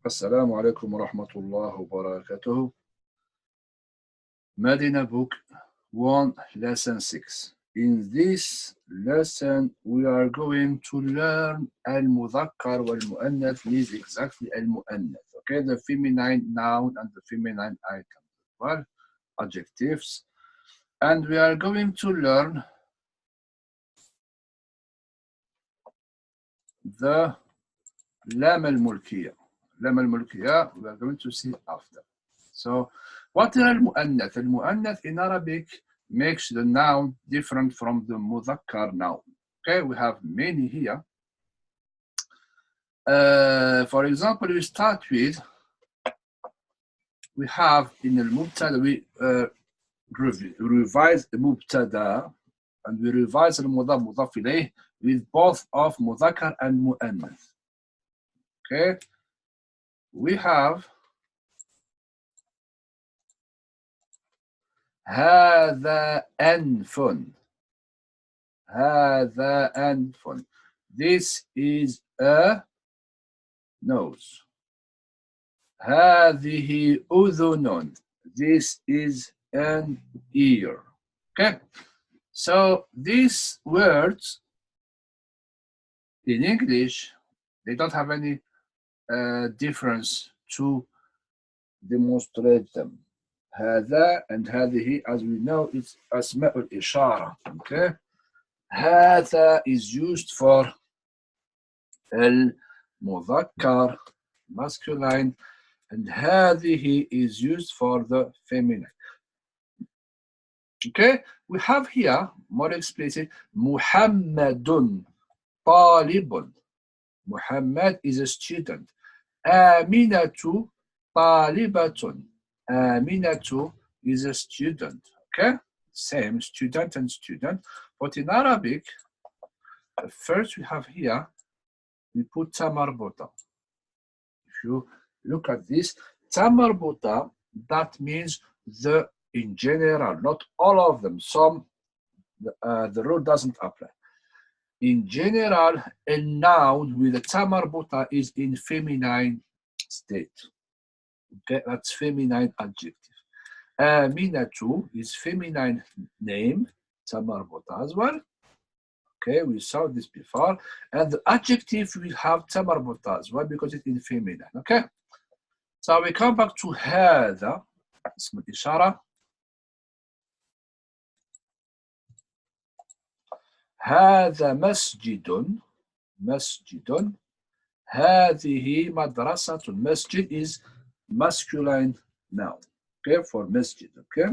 Assalamu alaikum wa rahmatullahi wa barakatuh. Madina book 1, lesson 6. In this lesson, we are going to learn al-mudhakkar wal-mu'annath means exactly al-mu'annath. Okay, the feminine noun and the feminine item. Well, adjectives. And we are going to learn the lam al-mulkiyah. Lam al-mulkiyah, we are going to see after. So, what is al-mu'annath? Al-mu'annath in Arabic makes the noun different from the mudhakkar noun. Okay, we have many here. For example, we start with, we have in al-mubtada, we revise the mubtada and we revise al-mudhaf mudhaf ilayh with both of mudhakkar and mu'annath. Okay, we have هذا أنف. هذا أنف. This is a nose. هذه أذن. This is an ear. Okay, so these words in English, they don't have any difference to demonstrate them. هذا and هذه, as we know, it's أسماء الإشارة. Okay, هذا is used for المذكر masculine and هذه is used for the feminine. Okay, we have here more explicit محمد طالب. Muhammad is a student. آمنة طالبة. Aminatu is a student. Okay, same student and student, but in Arabic, first we have here, we put tamarbuta. If you look at this, tamarbuta, that means the in general, not all of them. Some the rule doesn't apply. In general, a noun with a tamarbuta is in feminine state. Okay, that's feminine adjective. Aminatu is feminine name, tamarbuta as well. Okay, we saw this before. And the adjective will have tamarbuta as well because it's in feminine. Okay, so we come back to هذا اسم الإشارة. هذا مسجد. مسجد. هذه مدرسة. Masjid is masculine noun, okay, for masjid. Okay,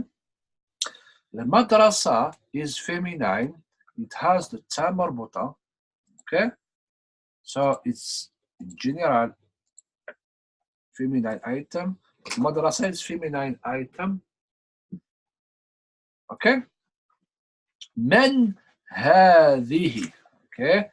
the madrasa is feminine, it has the tamarbuta. Okay, so it's in general feminine item. Madrasa is feminine item. Okay, من هذه. Okay,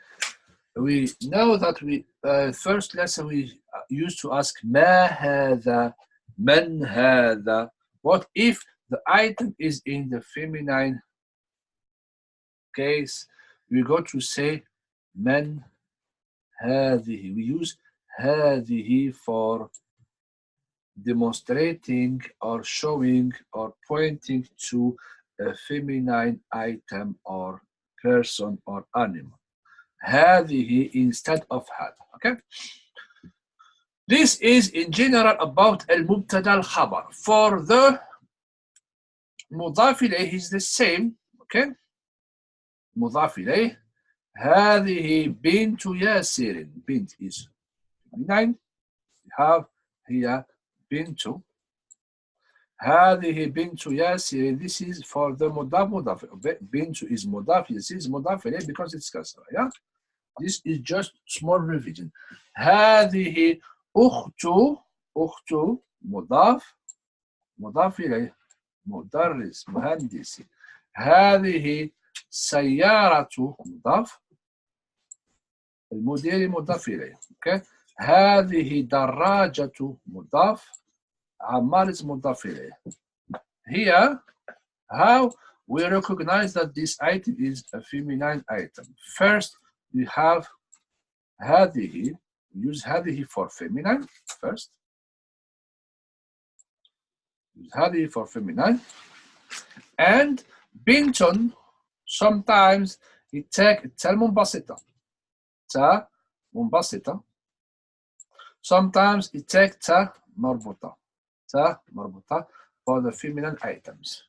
we know that we first lesson we used to ask ما هذا, من هذا. What if the item is in the feminine case? We go to say من هذه. We use هذه for demonstrating or showing or pointing to a feminine item or person or animal. هذه instead of هذا. Okay, this is in general about al-mubtada al-khabar. For the mudaf ilayh is the same. Okay, mudaf ilayh. هذه بنت ياسر. Bint is feminine. We have here بنت. هذه بنت ياسر. This is for the mudaf mudaf. بنت is mudaf. This is mudaf ilayh because it's kasra. Yeah, this is just small revision. هذه أخت. أخت مضاف. مضاف إليه مدرس مهندس. هذه سيارة مضاف. المدير مضاف إليه. Okay. هذه دراجة مضاف. عمار is مضاف إليه. Here, how we recognize that this item is a feminine item. First, we have هذه use هذه for feminine first. Use هذه for feminine. And بنت sometimes it take تا المنبسطة. تا منبسطة. Sometimes it take تا مربوطة. تا مربوطة for the feminine items.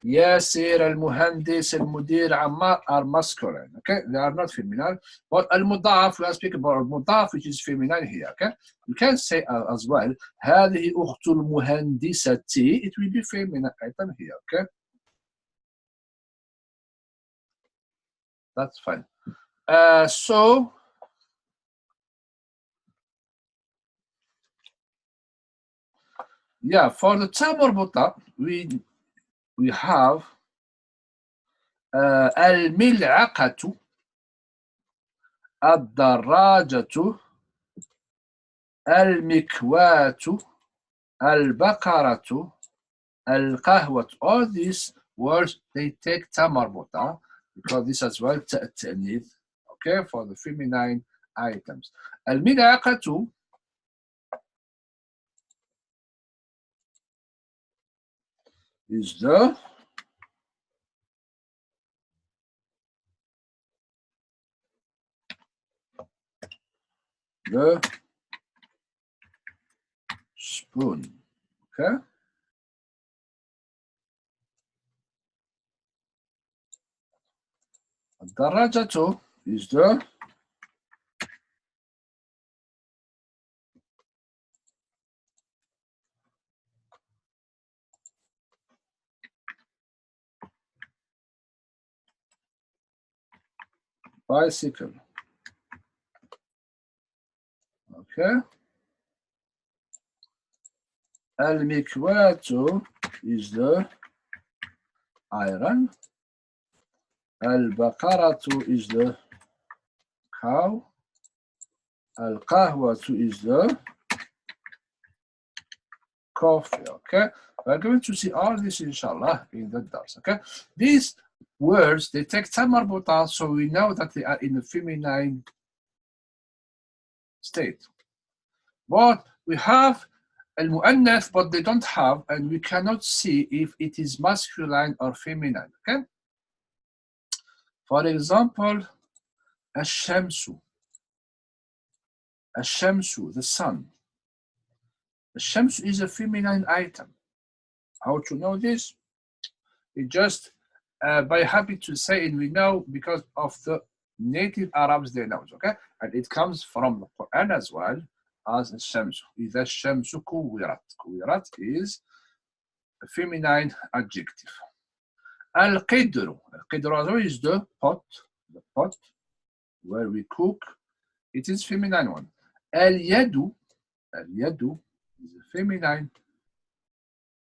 ياسر المهندس المدير عمار are masculine. Okay, they are not feminine. But المضاعف, we are speaking about المضاعف which is feminine here. Okay, you can say as well هذه أخت المهندسة. It will be feminine item here. Okay, that's fine. So yeah, for the تا مربوطة we have الملعقة, الدراجة, المكواة, البقرة, القهوة. All these words they take تا مربوطة because this as well تأنيث. Okay, for the feminine items. الملعقة is the spoon. Okay. الدراجة is the bicycle. Okay. المكواة is the iron. البقرة is the cow. القهوة is the coffee. Okay, we're going to see all this inshallah in the dars. Okay, these words they take تا مربوطة, so we know that they are in the feminine state. But we have المؤنث, but they don't have, and we cannot see if it is masculine or feminine. Okay, for example, الشمس, الشمس, the sun. الشمس is a feminine item. How to know this? It just by happy to say, and we know because of the native Arabs they know it. Okay, and it comes from the Quran as well as الشمس. إذا الشمس كورت. كورت is a feminine adjective. القدر. القدر is the pot where we cook. It is feminine one. اليد. اليد is a feminine.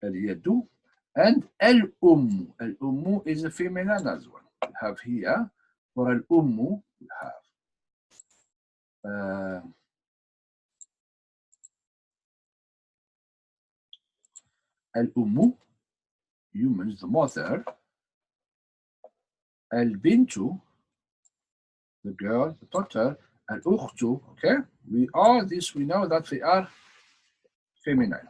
اليد. And الأم. الأم is a feminine as well. We have here for الأم we have الأم, humans, the mother. البنت, the girl, the daughter. الأخت, okay, we all this we know that they are feminine.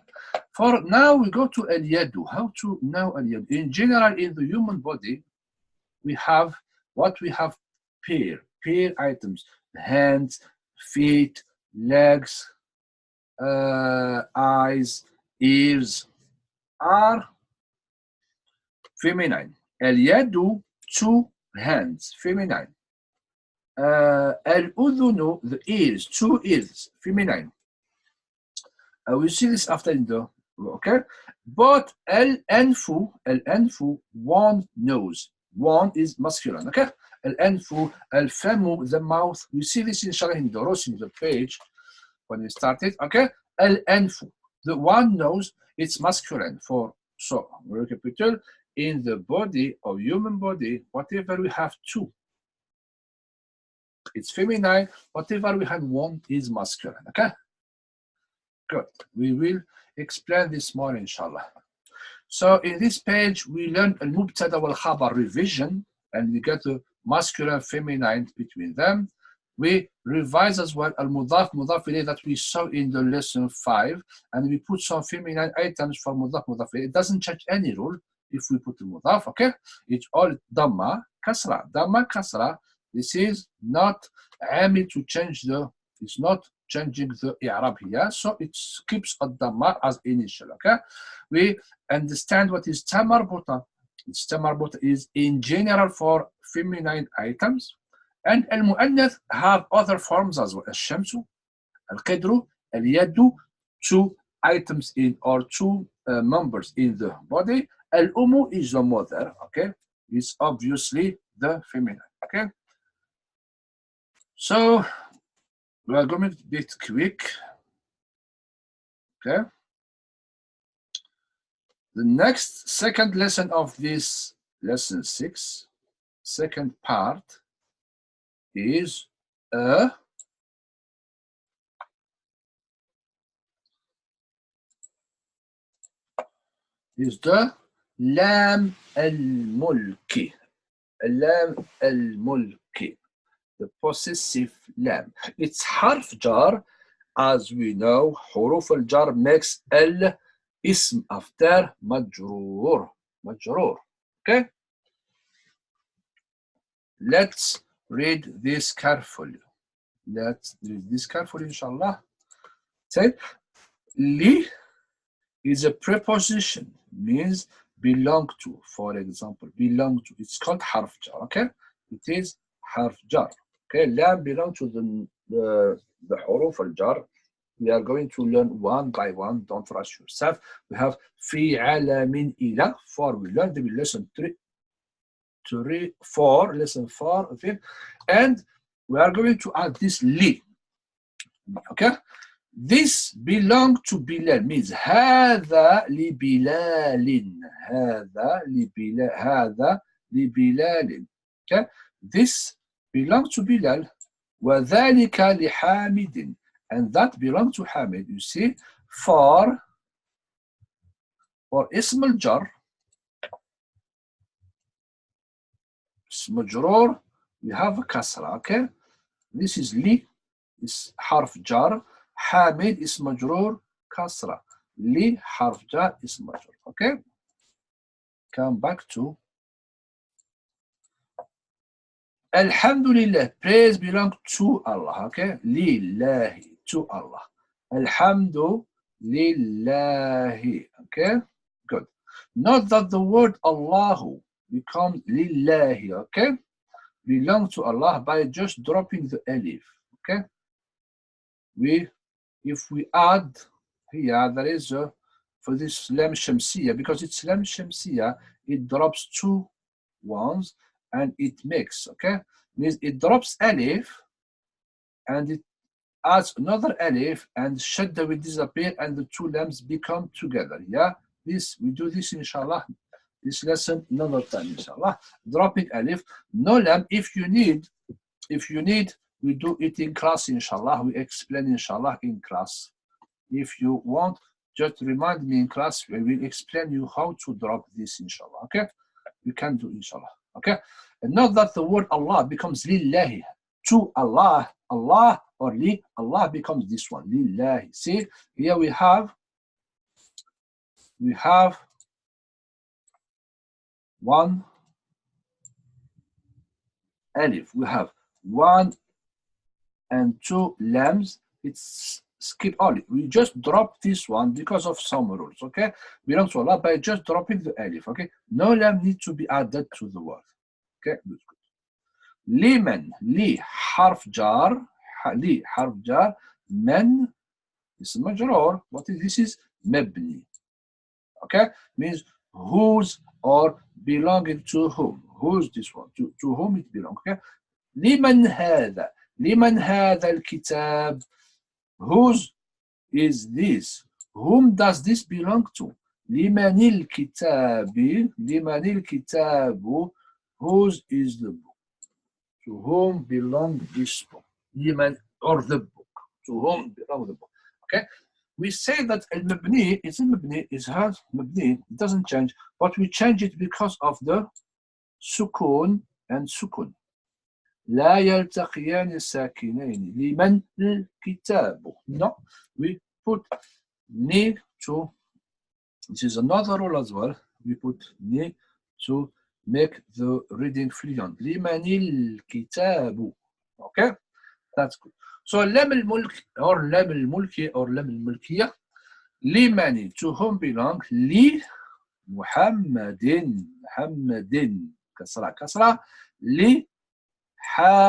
For now we go to اليد. How to know اليد? In general, in the human body we have what we have pair items: hands, feet, legs, eyes, ears are feminine. اليد, two hands, feminine. الأذن, the ears, two ears, feminine. We see this after in the, okay? But الأنف, one nose, one is masculine, okay? الأنف, الفم, the mouth. We see this inshallah in the rose in the page when we started, okay? الأنف, the one nose, it's masculine. For so we recapitulate in the body of human body, whatever we have two, it's feminine. Whatever we have one is masculine. Okay. Good. We will explain this more, inshallah. So in this page, we learn al-mubtada wal-khabar revision, and we get the masculine, feminine between them. We revise as well al-mudaf, mudaf ilayh that we saw in the lesson 5, and we put some feminine items for mudaf, mudaf ilayh. It doesn't change any rule if we put the mudaf, okay? It's all dhamma, kasra. Dhamma, kasra. This is not amid to change the, it's not changing the i'rab here, so it keeps a dhamma as initial, okay? We understand what is tamarbuta. Tamarbuta is in general for feminine items, and al-mu'annath have other forms as well. Al-shamsu, al-qidru, al-yaddu, two items in, or two members in the body. Al-ummu is the mother, okay? It's obviously the feminine, okay? So we are going to be a bit quick, okay? The next second lesson of this lesson 6, second part, is the lam al-mulki. Lam al-mulki, the possessive lam. It's harf jar, as we know. Huruf al-jar makes al-ism after majroor. Majroor. Okay? Let's read this carefully. Let's read this carefully, inshallah. Say, li is a preposition, means belong to, for example, belong to. It's called harf jar, okay? It is harf jar. Okay, lam belong to the huruf al-jar. We are going to learn one by one, don't rush yourself. We have fi ala min ila, 4 we learned in lesson 4, lesson 4, okay? And we are going to add this li, okay? This belong to Bilal, means هذا لبلال. هذا لبلال. Okay? This belongs to Bilal. وذلك لحامد. And that belongs to Hamid. You see, for اسم الجر, اسم مجرور, we have a kasra, okay? This is li, is harf jar. Hamid is majroor, kasra. Li harf jar is majroor. Okay? Come back to Alhamdulillah. Praise belongs to Allah. Okay? Lillahi, to Allah. Alhamdu lillahi. Okay? Good. Note that the word Allahu becomes lillahi. Okay? Belongs to Allah by just dropping the alif. Okay? If we add here, there is for this lam shamsiya, because it's lam shamsiya, it drops 2 ones and it makes, okay? Means it drops alif and it adds another alif and shadda will disappear and the 2 lambs become together. Yeah, this we do this inshallah. This lesson another time inshallah. Dropping alif, no lam. If you need, we do it in class, inshallah. We explain, inshallah, in class. If you want, just remind me in class. We will explain you how to drop this, inshallah. Okay? You can do, inshallah. Okay? And note that the word Allah becomes lillahi. To Allah, Allah or li, Allah becomes this one, lillahi. See, here we have one alif. We have 1 and 2 lambs. It's skip only. We just drop this one because of some rules, okay? Belongs to Allah by just dropping the alif, okay? No lamb needs to be added to the word, okay? Good. Liman, li harf jar, man is majroor. What is this? Is mabni, okay? Means whose or belonging to whom. Who's this one? To whom it belongs, okay? Liman hada. Liman hada al-kitab. Whose is this? Whom does this belong to? Limanil kitabi. Limanil kitabu. Whose is the book? To whom belongs this book? Liman, or the book. To whom belongs the book? Okay? We say that al-mabni is al-mabni, is has mabni, it doesn't change, but we change it because of the sukun and sukun. لا يلتقيان الساكنين. لمن الكتاب. No, we put need to. This is another rule as well. We put need to make the reading fluent. لمن الكتاب. Okay, that's good. So لم الملك or لم الملكي or لم الملكية. لمن, to whom belong. لمحمد. محمد كسرة كسرة. لحامد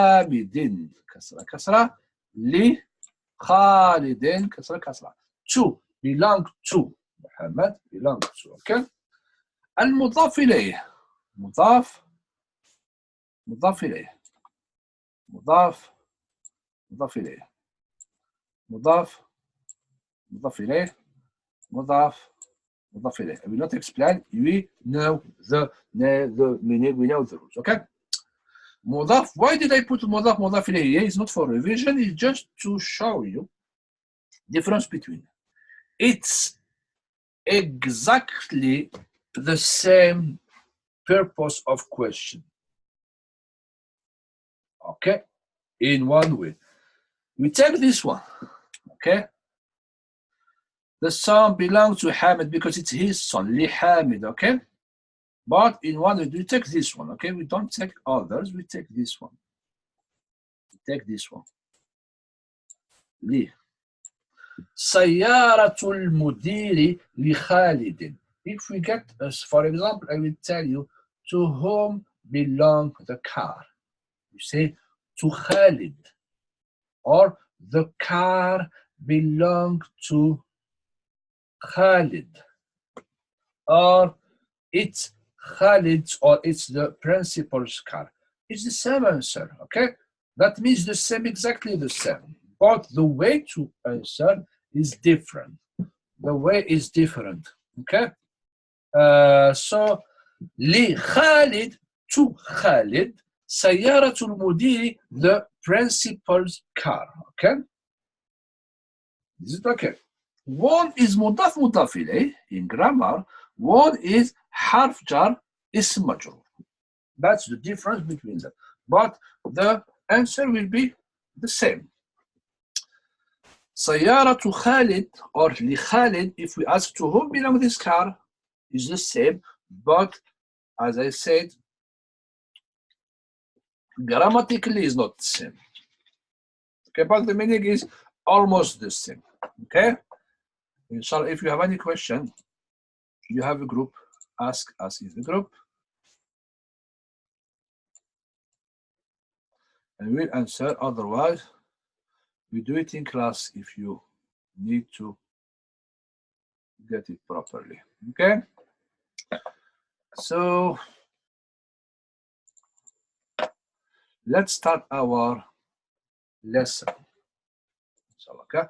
كسرة كسرة. لخالد كسرة كسرة. To belong to. محمد belong to. Okay. المضاف إليه. مضاف إليه. مضاف إليه. مضاف إليه. مضاف إليه. I will not explain. We know the meaning. We know the rules. Okay. مضاف. Why did I put مضاف إليه here? It's not for revision. It's just to show you difference between. It's exactly the same purpose of question. Okay. In one way. We take this one. Okay. The son belongs to Hamid because it's his son, Li Hamid, okay? But in one way, we take this one, okay? We don't take others, we take this one. We take this one. Li. سيارة المدير لخالد. If we get, for example, I will tell you, to whom belongs the car? You say, to Khalid. Or the car belongs to Khalid, or it's Khalid's, or it's the principal's car. It's the same answer, okay? That means the same, exactly the same. But the way to answer is different. The way is different, okay? So, لخالد, to Khalid, سيارة المدير, the principal's car, okay? Is it okay? One is مضاف مضاف إليه in grammar. One is حرف جر اسم مجرور. That's the difference between them. But the answer will be the same. سيارة خالد or لخالد, if we ask to whom belongs this car, is the same. But as I said, grammatically is not the same. Okay, but the meaning is almost the same. Okay. Inshallah, if you have any question, you have a group, ask us in the group, and we'll answer. Otherwise, we do it in class if you need to get it properly. Okay? So, let's start our lesson. Inshallah, okay?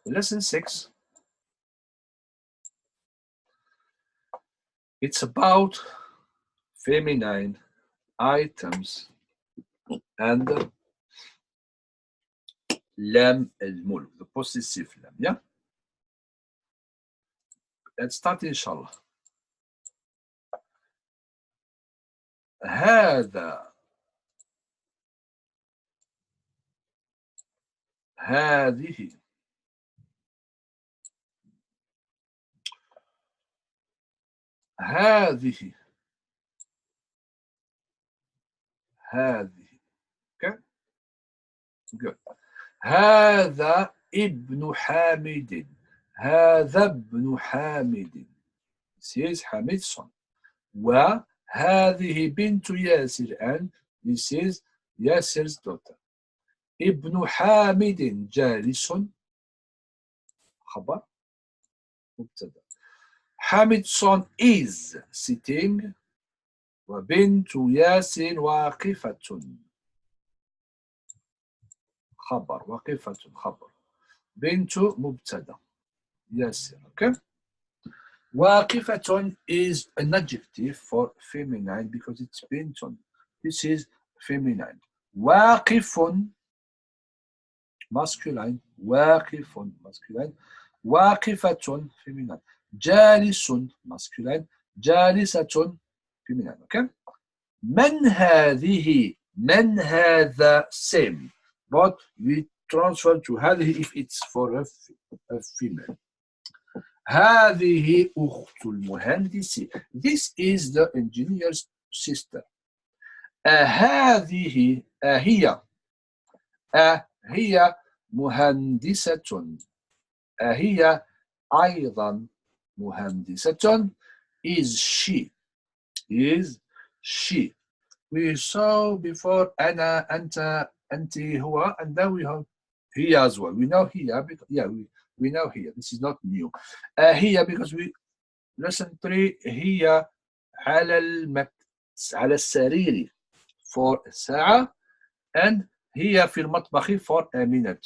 Lesson 6. It's about feminine items and lam al-mulk, the possessive lam, yeah? Let's start inshallah. هذا هذه هذه okay, good. هذا ابن حامد. هذا ابن حامد. This is Hamid's son. وهذه بنت ياسر, and this is Yasir's daughter. ابن حامد جالس, خبر مبتدا. Hamid's son is sitting. وبنت ياسر واقفة, خبر, واقفة خبر. بنت مبتدا ياسر, okay? واقفة is an adjective for feminine because it's بنت. This is feminine. واقف masculine. واقف masculine. واقفة feminine. جالس masculine. جالسة feminine, okay? من هذه من هذا same, but we transfer to هذه if it's for a female. هذه أخت المهندس. This is the engineer's sister. هذه هي مهندسة. هي أيضا مهندسة. Is she. We saw before أنا أنت أنت هو, and then we have he as well. We know here because we know here. This is not new. هي because we lesson 3 هي على السرير for ساعة, and هي في المطبخ for آمنة.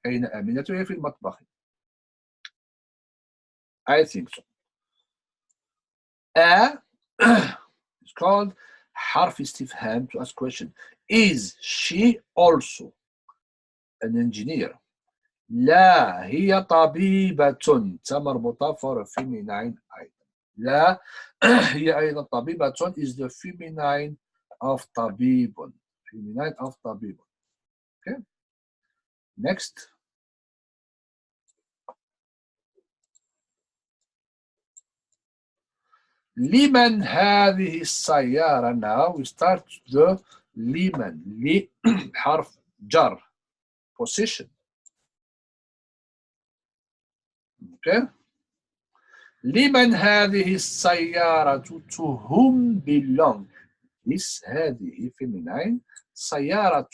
أين آمنة؟ هي في المطبخ. I think so. It's called حرف استفهام to ask question. Is she also an engineer? لا هي طبيبة. مربوطة for feminine item. لا هي أيضا طبيبة is the feminine of طبيب. Feminine of طبيب. Okay. Next. لمن هذه السيارة. Now we start the لمن. حرف جر position. Okay. لمن هذه السيارة. To whom belong. This هذه feminine. سيارة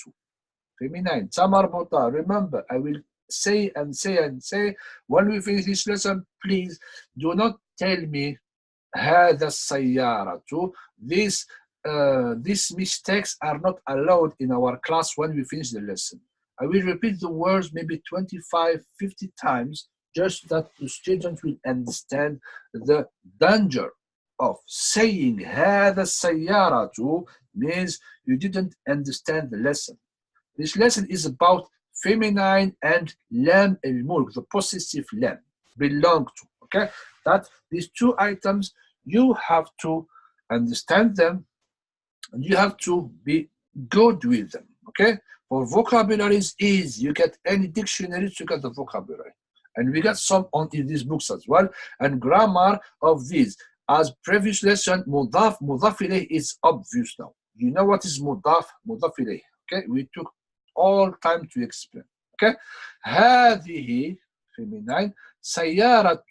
feminine. مربوطة. Remember, I will say and say and say when we finish this lesson. Please do not tell me هذا السيارة. These mistakes are not allowed in our class when we finish the lesson. I will repeat the words maybe 25-50 times just that the students will understand the danger of saying هذا السيارة means you didn't understand the lesson. This lesson is about feminine and لام الملك, the possessive لام, belong to. Okay, that these two items you have to understand them and you have to be good with them. Okay, for vocabulary is easy. You get any dictionary to get the vocabulary, and we got some in these books as well. And grammar of these, as previous lesson, mudaf إليه is obvious now. You know what is mudaf إليه. Okay, we took all time to explain. Okay, هذه feminine سيارة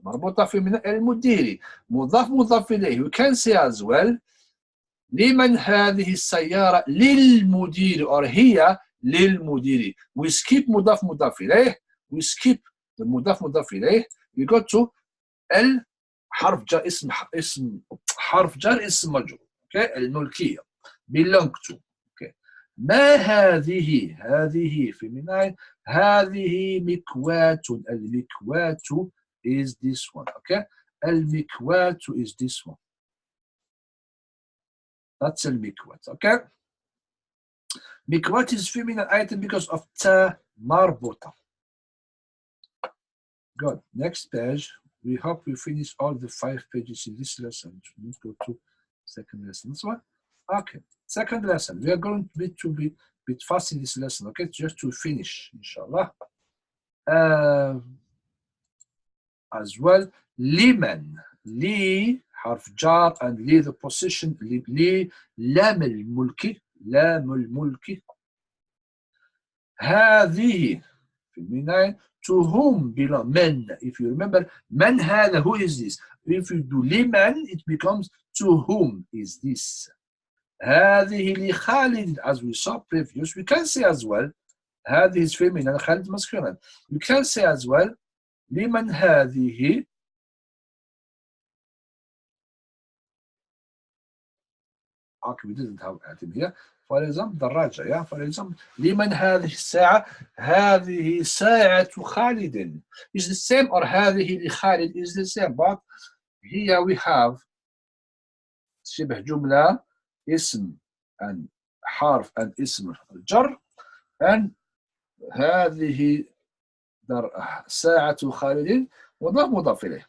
مربوطة feminine المديري مضاف إليه. We can say as well لمن هذه السيارة للمدير or هي للمدير. We skip مضاف إليه. We skip the مضاف إليه. We go to حرف جر اسم حرف جر اسم مجرور. Okay, الملكية belong to. Okay. ما هذه feminine. هذه مكواة. المكواة is this one. Okay, المكواة is this one. That's المكواة. Okay, مكواة is feminine item because of تا مربوطة. Good. Next page. We hope we finish all the 5 pages in this lesson. Let's go to second lesson. This one. Okay, second lesson. We are going to be a bit fast in this lesson. Okay, just to finish, inshallah. As well, لمن. لي حرف جار and لي the position. لي لام الملكي. لام الملكي. هذه feminine. To whom belong. من. If you remember, من هذا, who is this? If you do لمن, it becomes to whom is this. هذه لخالد, as we saw previous. We can say as well هذه is feminine, خالد masculine. We can say as well لمن هذه. Okay, we didn't have item here. For example, دراجة. Yeah, for example, لمن هذه الساعة. هذه ساعة خالد is the same, or هذه لخالد is the same, but here we have شبه جملة اسم and حرف and اسم الجر, and هذه ساعة خالد مضاف إليه.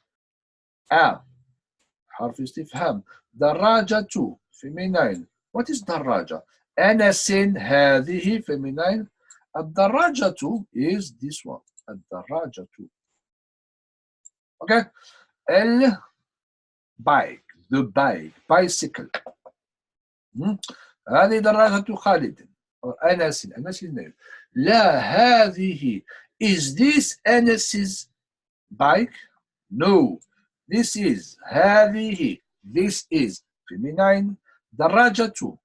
حرف استفهام. دراجة feminine. What is دراجة? أنس هذه feminine. الدراجة is this one. الدراجة. Okay. البايك. The bike. Bicycle. هذه دراجة خالد. أنس. أنس name. لا هذه. Is this Anas's bike? No. This is. هذه. This is. Feminine. دراجة.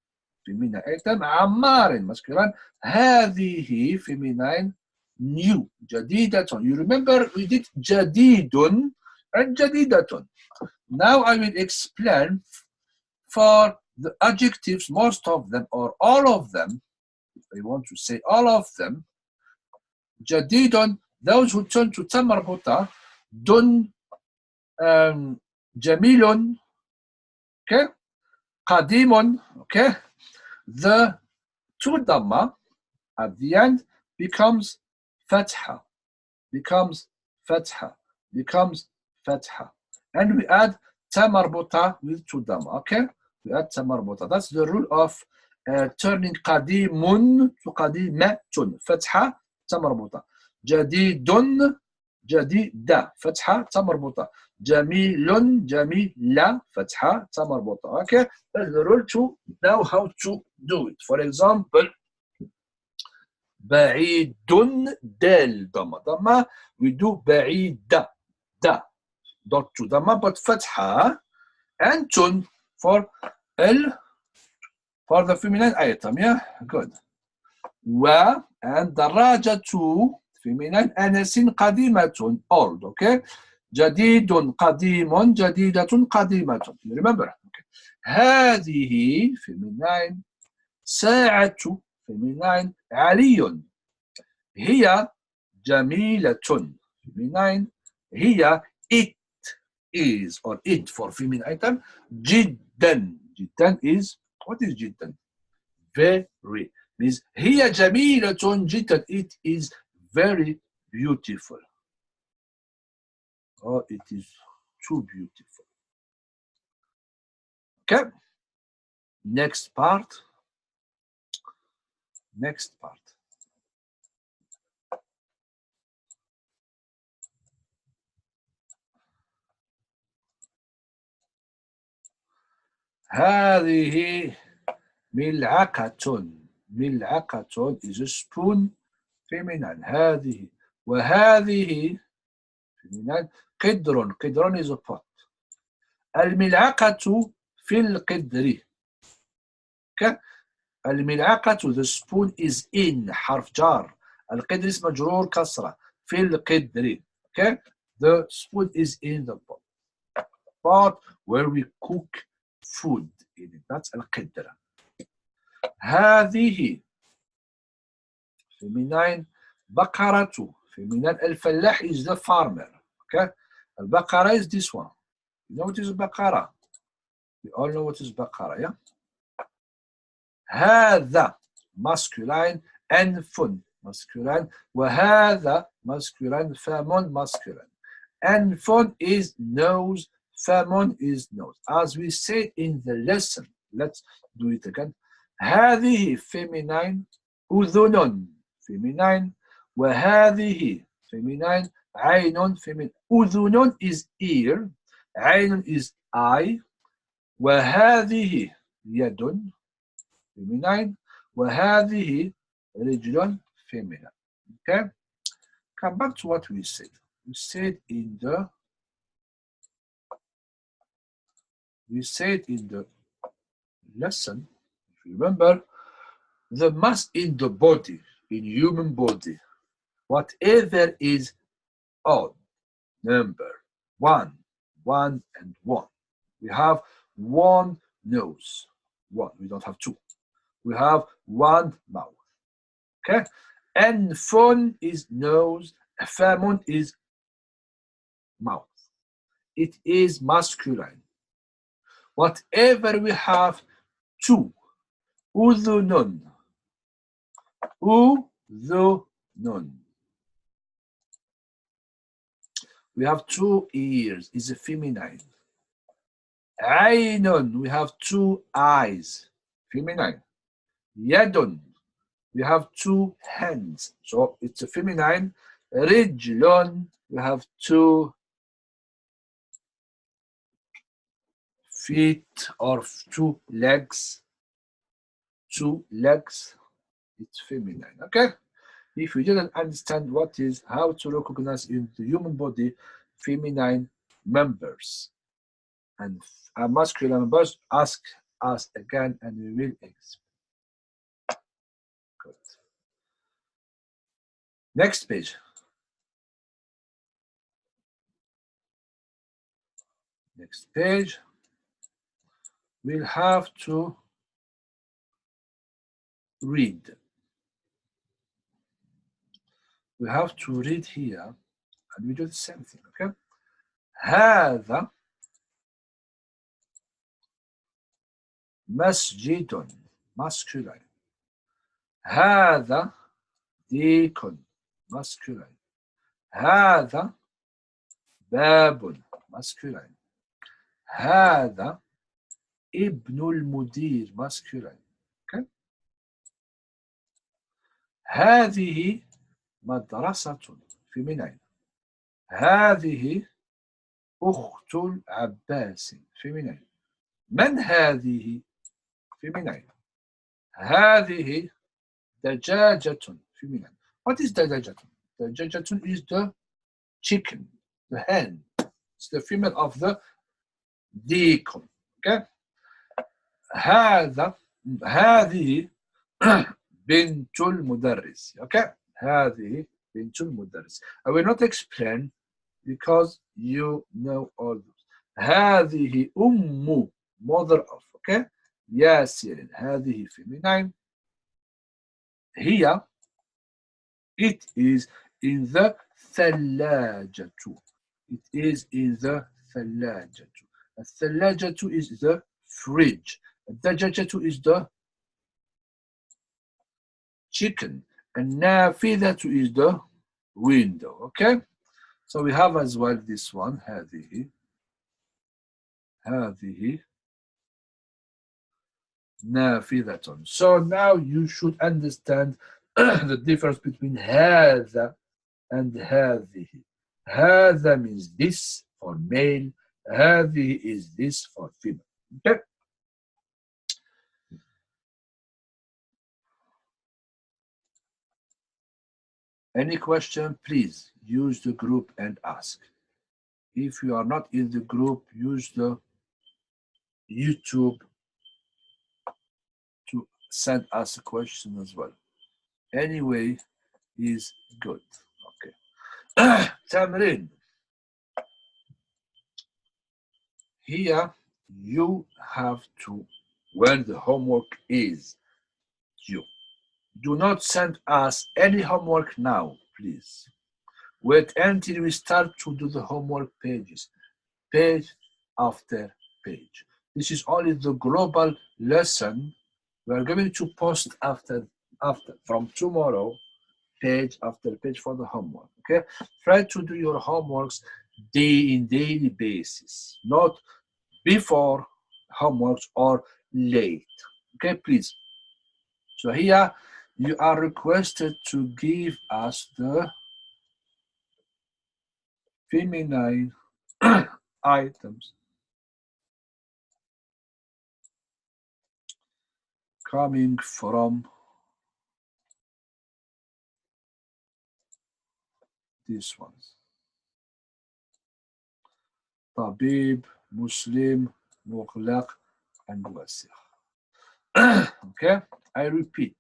Feminine item. عمار masculine. هذه feminine. New. جديدة. You remember we did جديد and جديدة. Now I will explain for the adjectives, most of them or all of them. If I want to say all of them. جديد. Those who turn to تاء مربوطة. دن. جميل. Okay. قديم. Okay. The two dhamma at the end becomes fatha. Becomes fatha. Becomes fatha. And we add ta marbuta with two dhamma. Okay. We add ta marbuta. That's the rule of turning qadimun to qadimatun. Fatha ta marbuta. Jadidun. جديدة فتحة تا مربوطة. جميل جميلة فتحة تا مربوطة. Okay, that's the rule to know how to do it. For example, بعيد دال ضمة. We do بعيدة دا dot to ضمة but فتحة and tun for for the feminine item. Yeah, good. و and دراجة feminine أنس قديمة old. Okay. جديد قديم جديدة قديمة. You remember. Okay. هذه feminine. ساعة feminine. علي. هي جميلة feminine. هي it is or it for feminine item. جدا. جدا is what is جدا? Very means هي جميلة جدا. It is very beautiful. Oh, it is too beautiful. Okay. Next part. Next part. هذه ملعقة. ملعقة is a spoon feminine. هذه. وهذه feminine. قدر. قدر is a pot. الملعقة في القدر. Okay. الملعقة the spoon is in حرف جار. القدر اسم مجرور كسرة. في القدر. Okay. The spoon is in the pot where we cook food in it. That's القدر. هذه feminine. بقرة feminine. الفلاح is the farmer. Okay. البقرة is this one. You know what is بقرة? We all know what is بقرة. Yeah. هذا masculine. أنف masculine. وهذا masculine. فم masculine. أنف is nose. فم is nose. As we said in the lesson, let's do it again. هذه feminine. أذن feminine. وهذه feminine. عين feminine. أذن is ear. عين is eye. وهذه يد feminine. وهذه رجل feminine. Okay. Come back to what we said. We said in the lesson, if you remember, the mass in the body, in human body, whatever is odd number, one, and one. We have one nose. One. We don't have two. We have one mouth. Okay. And fun is nose. Famun is mouth. It is masculine. Whatever we have two. Udhunun. Udhunun. We have two ears. Is a feminine. Aynun. We have two eyes. Feminine. Yadun. We have two hands. So it's a feminine. Rijlun. We have two feet or two legs. Two legs. It's feminine. Okay? If you didn't understand what is how to recognize in the human body feminine members and masculine members, ask us again and we will explain. Good. Next page. Next page. We'll have to read. We have to read here and we do the same thing, okay? هذا مسجد masculine. هذا ديك masculine. هذا باب masculine. هذا ابن المدير masculine. Okay? هذه مدرسة feminine. هذه أخت العباس feminine. من هذه feminine. هذه دجاجة feminine. What is دجاجة? دجاجة is the chicken, the hen. It's the female of the deacon. Okay? هذه بنت المدرس. Okay? هذه بنت المدرس. I will not explain because you know all those. هذه mother of. Okay? ياسر. هذه feminine. هي it is in the ثلاجة. It is in the ثلاجة. الثلاجة is the fridge. الدجاجة is the chicken. النافذة is the window. Okay? So we have as well this one. هذه نافذة. So now you should understand the difference between هذا and هذه. هذا means this for male. هذه is this for female. Okay? Any question, please use the group and ask. If you are not in the group, use the YouTube to send us a question as well. Anyway, is good. Okay. Tamrin. Here you have to, when the homework is due. Do not send us any homework now, please. Wait until we start to do the homework pages, page after page. This is only the global lesson. We are going to post after from tomorrow, page after page for the homework. Okay, try to do your homeworks daily basis, not before homeworks or late. Okay, please. So here you are requested to give us the feminine items coming from these ones. طبيب, Muslim, مغلق, and واسع. Okay, I repeat,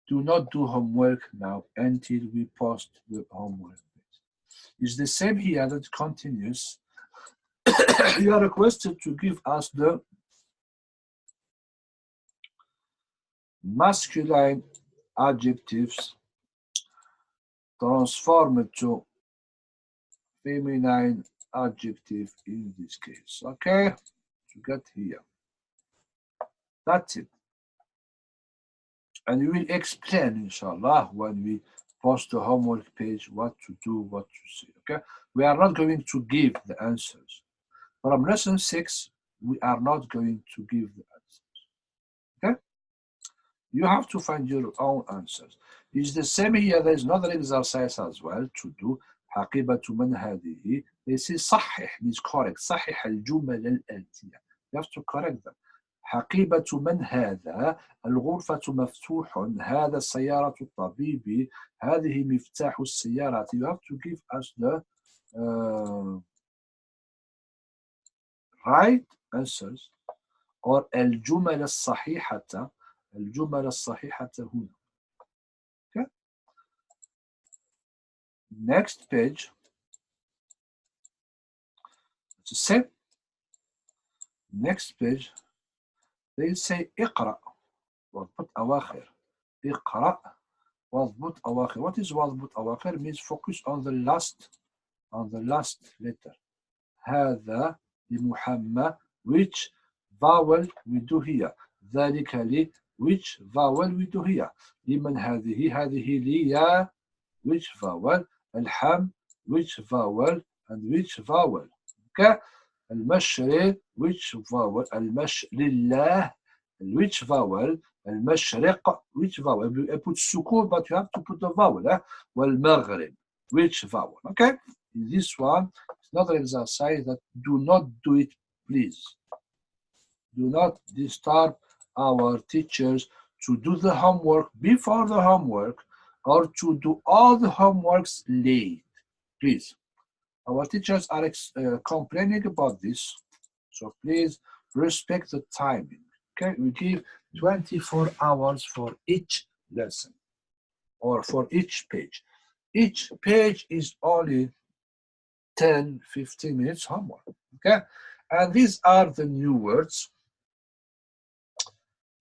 do not do homework now until we post the homework. It's the same here that continues. You are requested to give us the masculine adjectives transformed to feminine adjective in this case. Okay, to get here. That's it. And we will explain, inshallah, when we post the homework page, what to do, what to say. Okay, we are not going to give the answers. From lesson 6, we are not going to give the answers. Okay, You have to find your own answers. It's the same here. There is another exercise as well to do. حقيبة من هذه. They say صحح means correct. صحح الجمل الآتية. You have to correct them. حقيبة من هذا. الغرفة مفتوح. هذا سيارة الطبيب. هذه مفتاح السيارة. You have to give us the right answers or الجمل الصحيحة. الجمل الصحيحة هنا. Okay. Next page. It's the same. Next page. They say اقرأ واضبط أواخر. اقرأ واضبط أواخر. What is واضبط أواخر? Means focus on the last letter. هذا لمحمد. Which vowel we do here? ذلك لي. Which vowel we do here? لمن هذه. هذه لي يا. Which vowel? الحم. Which vowel? And which vowel? Okay. المشرق. Which vowel? لله. Which vowel? المشرق. Which vowel? I put سكون but you have to put the vowel. والمغرب. Which vowel? Okay. In this one, it's another exercise that do not do it, please. Do not disturb our teachers to do the homework before the homework or to do all the homeworks late. Please. Our teachers are complaining about this. So please respect the timing. Okay, we give 24 hours for each lesson or for each page. Each page is only 10-15 minutes homework. Okay, and these are the new words.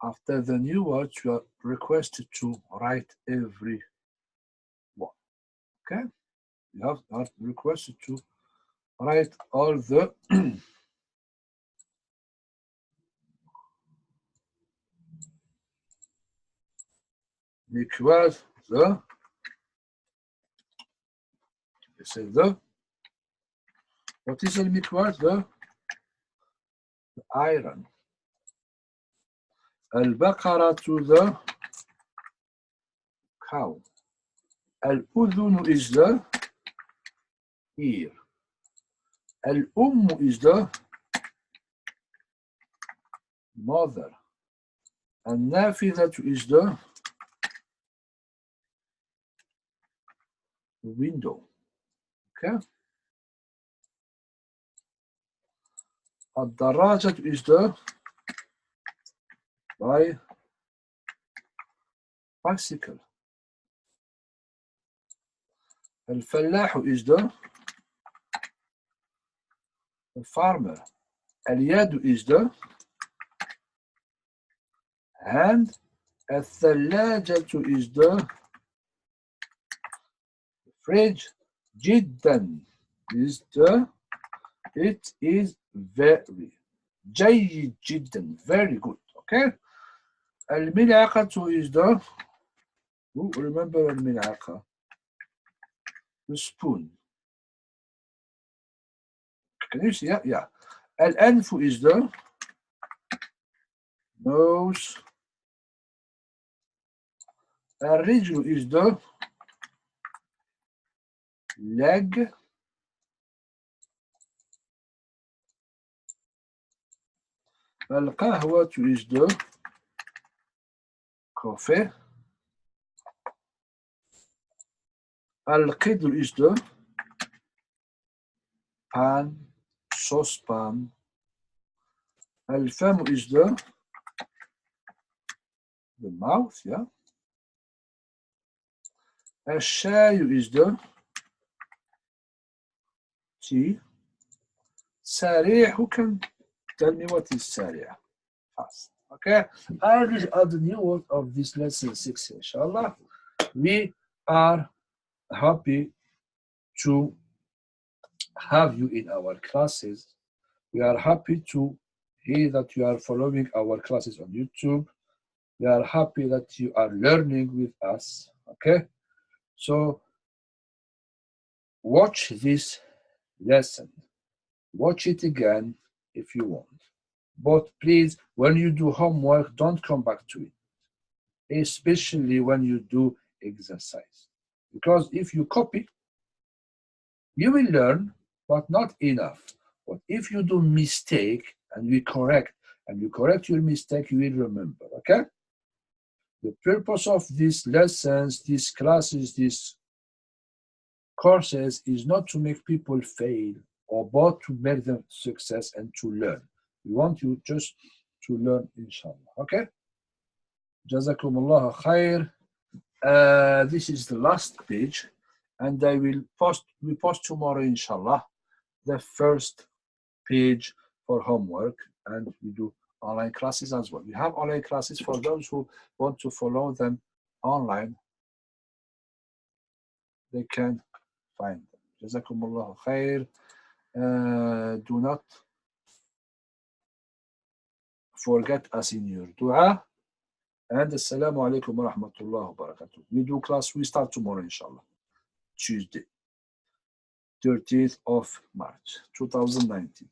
After the new words, you are requested to write every one. Okay, you are requested to write all the mikwad, the what is the mikwad? The iron. البقرة to the cow. الأذن is the ear. الأم is the mother. النافذة is the window. Okay. الدراجة is the bicycle. الفلاح is the farmer. اليد is the hand. الثلاجة is the fridge. جدا is the it is very. جيد جدا very good. Okay. الملعقة is the who remember الملعقة? The spoon. Can you see? Yeah. الأنف is the nose. الرجل is the leg. القهوة is the coffee. القدر is the pan, saucepan. الفم is the mouth, yeah. الشاي is the tea. سريع, who can tell me what is سريع? Fast. Okay, and these are the new words of this lesson 6, inshallah. We are happy to have you in our classes. We are happy to hear that you are following our classes on YouTube. We are happy that you are learning with us. Okay, so watch this lesson. Watch it again if you want. But please, when you do homework, don't come back to it. especially when you do exercise. Because if you copy, you will learn, but not enough. But if you do mistake and you correct your mistake, you will remember, okay? The purpose of these lessons, these classes, these courses is not to make people fail, or but to make them success and to learn. We want you just to learn, inshallah, okay? Jazakumullah khair. This is the last page, and we post tomorrow, inshallah, the first page for homework, and we do online classes as well. We have online classes for those who want to follow them online. They can find them. Jazakumullah khair. Do not forget us in your dua. And assalamu alaikum wa rahmatullahi wa barakatuh. We do class, we start tomorrow, inshallah. Tuesday, 30th of March, 2019.